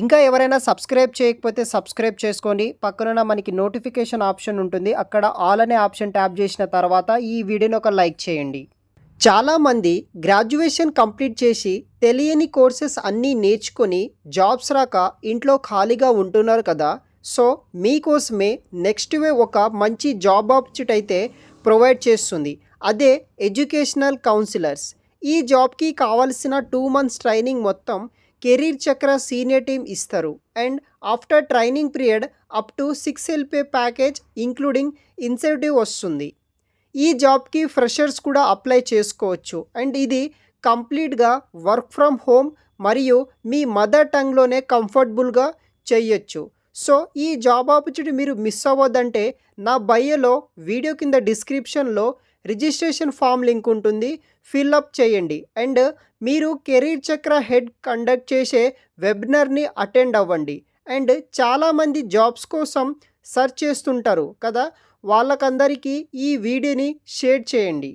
ఇంకా ఎవరైనా సబ్స్క్రైబ్ చేయకపోతే సబ్స్క్రైబ్ చేసుకోండి. పక్కనున్న మనకి నోటిఫికేషన్ ఆప్షన్ ఉంటుంది. అక్కడ ఆల్ అనే ఆప్షన్ ట్యాప్ చేసిన తర్వాత ఈ వీడియోని ఒక లైక్ చేయండి. చాలామంది గ్రాడ్యుయేషన్ కంప్లీట్ చేసి తెలియని కోర్సెస్ అన్నీ నేర్చుకొని జాబ్స్ రాక ఇంట్లో ఖాళీగా ఉంటున్నారు కదా. సో మీకోసమే నెక్స్ట్ వే ఒక మంచి జాబ్ ఆపర్చునిటీ అయితే ప్రొవైడ్ చేస్తుంది. అదే ఎడ్యుకేషనల్ కౌన్సిలర్స్. ఈ జాబ్కి కావాల్సిన 2 months ట్రైనింగ్ మొత్తం కెరీర్ చక్ర సీనియర్ టీమ్ ఇస్తారు. And after training period up to 6 LPA package including incentive వస్తుంది. ఈ జాబ్కి ఫ్రెషర్స్ కూడా అప్లై చేసుకోవచ్చు. అండ్ ఇది కంప్లీట్గా వర్క్ ఫ్రమ్ హోమ్ మరియు మీ మదర్ టంగ్లోనే కంఫర్టబుల్గా చేయొచ్చు. సో ఈ జాబ్ ఆపర్చునిటీ మీరు మిస్ అవ్వద్దంటే నా బయోలో వీడియో కింద డిస్క్రిప్షన్లో రిజిస్ట్రేషన్ ఫామ్ లింక్ ఉంటుంది, ఫిల్అప్ చేయండి. అండ్ మీరు కెరీర్ చక్ర హెడ్ కండక్ట్ చేసే వెబినార్ని అటెండ్ అవ్వండి. అండ్ చాలామంది జాబ్స్ కోసం సెర్చ్ చేస్తుంటారు కదా, వాళ్ళకందరికీ ఈ వీడియోని షేర్ చేయండి.